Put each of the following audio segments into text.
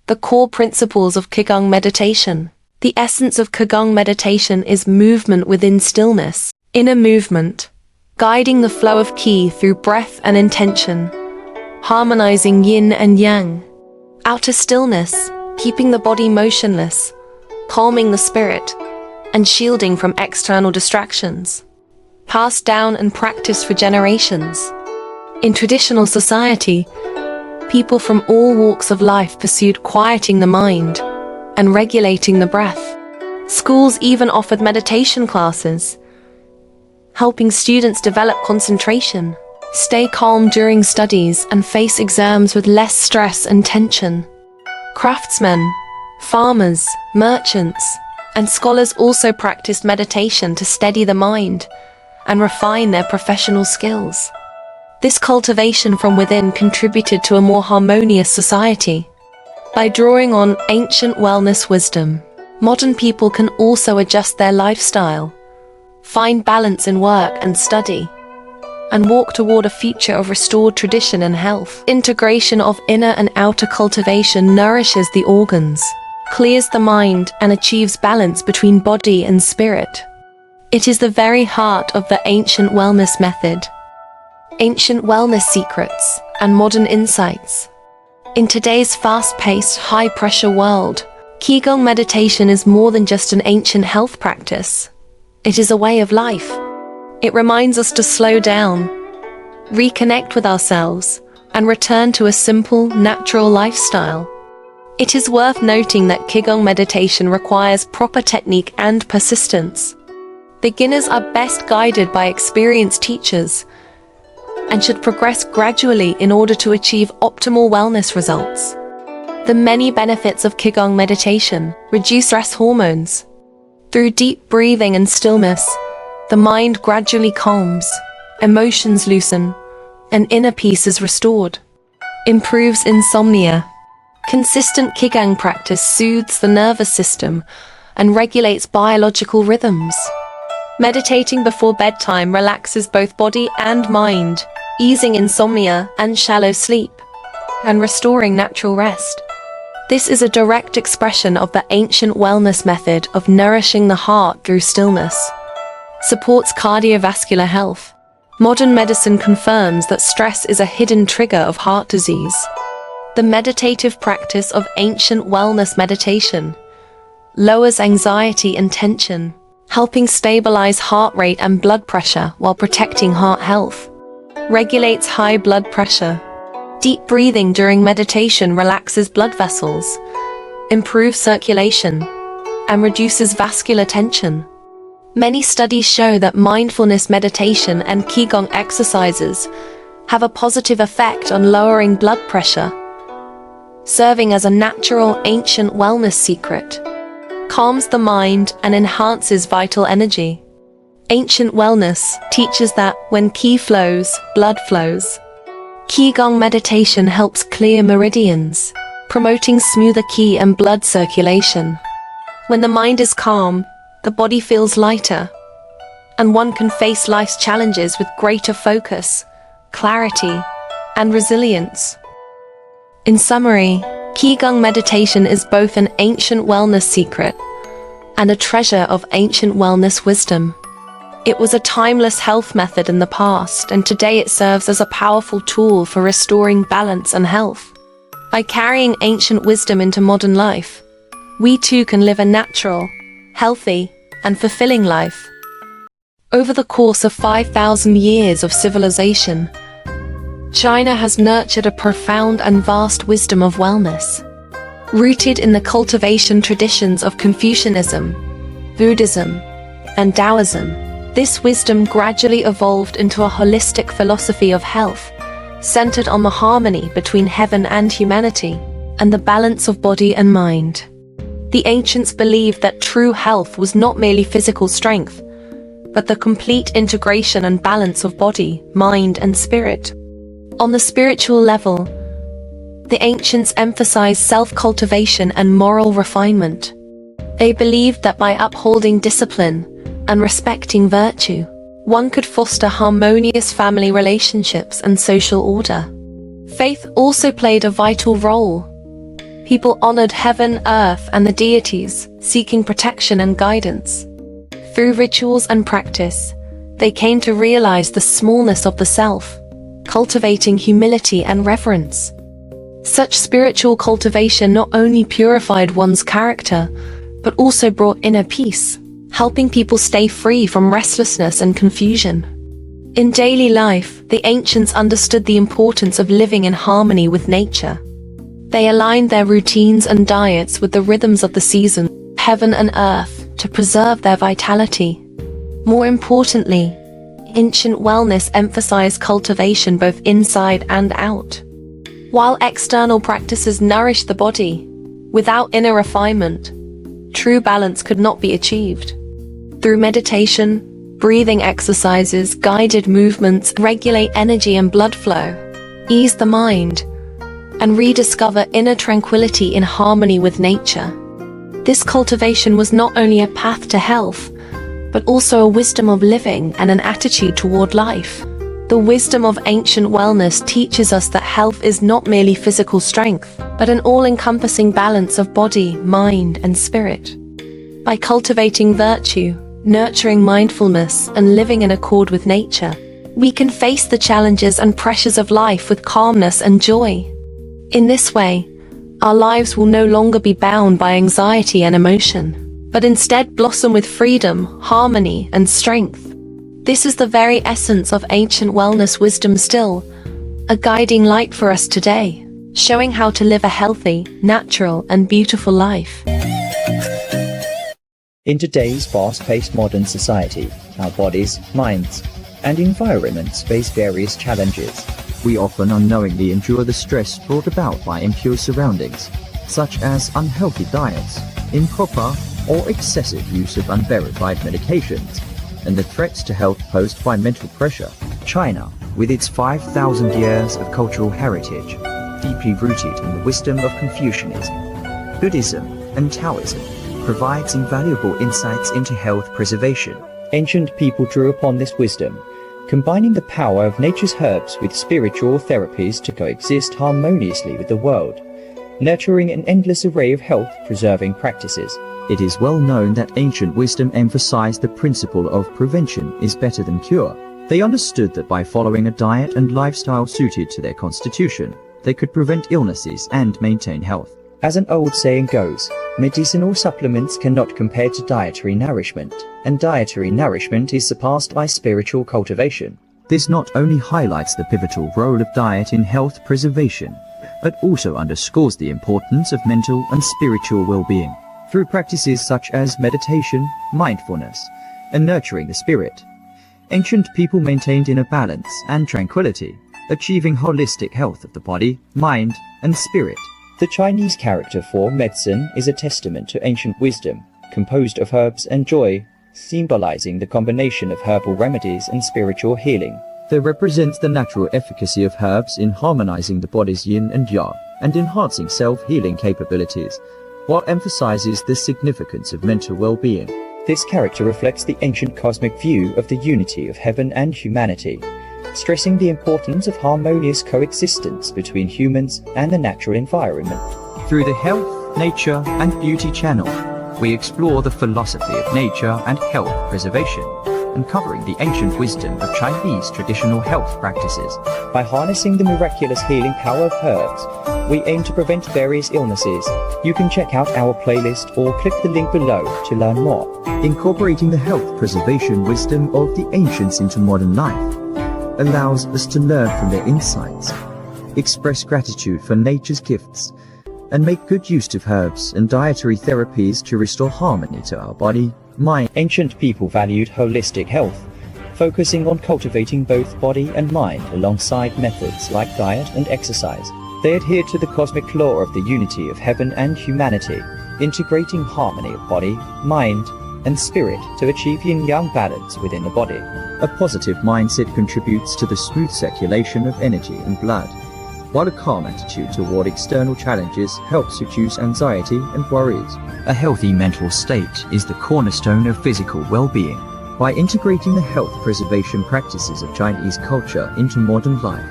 The core principles of Qigong meditation. The essence of Qigong meditation is movement within stillness, inner movement, guiding the flow of Qi through breath and intention, harmonizing yin and yang. Outer stillness, keeping the body motionless, calming the spirit, and shielding from external distractions. Passed down and practiced for generations. In traditional society, people from all walks of life pursued quieting the mind and regulating the breath. Schools even offered meditation classes, helping students develop concentration, stay calm during studies, and face exams with less stress and tension. Craftsmen, farmers, merchants, and scholars also practiced meditation to steady the mind and refine their professional skills. This cultivation from within contributed to a more harmonious society. By drawing on ancient wellness wisdom, modern people can also adjust their lifestyle, find balance in work and study, and walk toward a future of restored tradition and health. Integration of inner and outer cultivation nourishes the organs, clears the mind, and achieves balance between body and spirit. It is the very heart of the ancient wellness method. Ancient wellness secrets and modern insights. In today's fast-paced, high-pressure world, Qigong meditation is more than just an ancient health practice. It is a way of life. It reminds us to slow down, reconnect with ourselves, and return to a simple, natural lifestyle. It is worth noting that Qigong meditation requires proper technique and persistence. Beginners are best guided by experienced teachers and should progress gradually in order to achieve optimal wellness results. The many benefits of Qigong meditation: reduce stress hormones. Through deep breathing and stillness, the mind gradually calms, emotions loosen, and inner peace is restored. Improves insomnia. Consistent Qigong practice soothes the nervous system and regulates biological rhythms. Meditating before bedtime relaxes both body and mind, easing insomnia and shallow sleep, and restoring natural rest. This is a direct expression of the ancient wellness method of nourishing the heart through stillness. Supports cardiovascular health. Modern medicine confirms that stress is a hidden trigger of heart disease. The meditative practice of ancient wellness meditation lowers anxiety and tension, helping stabilize heart rate and blood pressure while protecting heart health. Regulates high blood pressure. Deep breathing during meditation relaxes blood vessels, improves circulation, and reduces vascular tension. Many studies show that mindfulness meditation and Qigong exercises have a positive effect on lowering blood pressure, serving as a natural ancient wellness secret. Calms the mind and enhances vital energy. Ancient wellness teaches that when Qi flows, blood flows. Qigong meditation helps clear meridians, promoting smoother Qi and blood circulation. When the mind is calm, the body feels lighter, and one can face life's challenges with greater focus, clarity, and resilience. In summary, Qigong meditation is both an ancient wellness secret and a treasure of ancient wellness wisdom. It was a timeless health method in the past, and today it serves as a powerful tool for restoring balance and health. By carrying ancient wisdom into modern life, we too can live a natural, healthy, and fulfilling life. Over the course of 5,000 years of civilization, China has nurtured a profound and vast wisdom of wellness. Rooted in the cultivation traditions of Confucianism, Buddhism, and Taoism, this wisdom gradually evolved into a holistic philosophy of health, centered on the harmony between heaven and humanity, and the balance of body and mind. The ancients believed that true health was not merely physical strength, but the complete integration and balance of body, mind, and spirit. On the spiritual level, the ancients emphasized self-cultivation and moral refinement. They believed that by upholding discipline and respecting virtue, one could foster harmonious family relationships and social order. Faith also played a vital role. People honored heaven, earth, and the deities, seeking protection and guidance. Through rituals and practice, they came to realize the smallness of the self, cultivating humility and reverence. Such spiritual cultivation not only purified one's character, but also brought inner peace, helping people stay free from restlessness and confusion. In daily life, the ancients understood the importance of living in harmony with nature. They aligned their routines and diets with the rhythms of the season, heaven and earth, to preserve their vitality. More importantly, ancient wellness emphasized cultivation both inside and out. While external practices nourished the body, without inner refinement, true balance could not be achieved. Through meditation, breathing exercises, guided movements, regulate energy and blood flow, ease the mind, and rediscover inner tranquility in harmony with nature. This cultivation was not only a path to health, but also a wisdom of living and an attitude toward life. The wisdom of ancient wellness teaches us that health is not merely physical strength, but an all-encompassing balance of body, mind, and spirit. By cultivating virtue, nurturing mindfulness, and living in accord with nature, we can face the challenges and pressures of life with calmness and joy. In this way, our lives will no longer be bound by anxiety and emotion, but instead blossom with freedom, harmony, and strength. This is the very essence of ancient wellness wisdom, still a guiding light for us today, showing how to live a healthy, natural, and beautiful life. In today's fast-paced modern society, our bodies, minds, and environments face various challenges. We often unknowingly endure the stress brought about by impure surroundings, such as unhealthy diets, improper or excessive use of unverified medications, and the threats to health posed by mental pressure. China, with its 5,000 years of cultural heritage, deeply rooted in the wisdom of Confucianism, Buddhism, and Taoism, provides invaluable insights into health preservation. Ancient people drew upon this wisdom, combining the power of nature's herbs with spiritual therapies to coexist harmoniously with the world, nurturing an endless array of health-preserving practices. It is well known that ancient wisdom emphasized the principle of prevention is better than cure. They understood that by following a diet and lifestyle suited to their constitution, they could prevent illnesses and maintain health. As an old saying goes, medicinal supplements cannot compare to dietary nourishment, and dietary nourishment is surpassed by spiritual cultivation. This not only highlights the pivotal role of diet in health preservation, but also underscores the importance of mental and spiritual well-being. Through practices such as meditation, mindfulness, and nurturing the spirit, ancient people maintained inner balance and tranquility, achieving holistic health of the body, mind, and spirit. The Chinese character for medicine is a testament to ancient wisdom, composed of herbs and joy, symbolizing the combination of herbal remedies and spiritual healing. They represent the natural efficacy of herbs in harmonizing the body's yin and yang, and enhancing self-healing capabilities, while emphasizes the significance of mental well-being. This character reflects the ancient cosmic view of the unity of heaven and humanity, stressing the importance of harmonious coexistence between humans and the natural environment. Through the Health, Nature, and Beauty channel, we explore the philosophy of nature and health preservation, uncovering the ancient wisdom of Chinese traditional health practices. By harnessing the miraculous healing power of herbs, we aim to prevent various illnesses. You can check out our playlist or click the link below to learn more. Incorporating the health preservation wisdom of the ancients into modern life allows us to learn from their insights, express gratitude for nature's gifts, and make good use of herbs and dietary therapies to restore harmony to our body, mind. Ancient people valued holistic health, focusing on cultivating both body and mind alongside methods like diet and exercise. They adhered to the cosmic law of the unity of heaven and humanity, integrating harmony of body, mind, and spirit to achieve yin-yang balance within the body. A positive mindset contributes to the smooth circulation of energy and blood, while a calm attitude toward external challenges helps reduce anxiety and worries. A healthy mental state is the cornerstone of physical well-being. By integrating the health preservation practices of Chinese culture into modern life,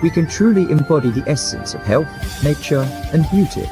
we can truly embody the essence of health, nature, and beauty.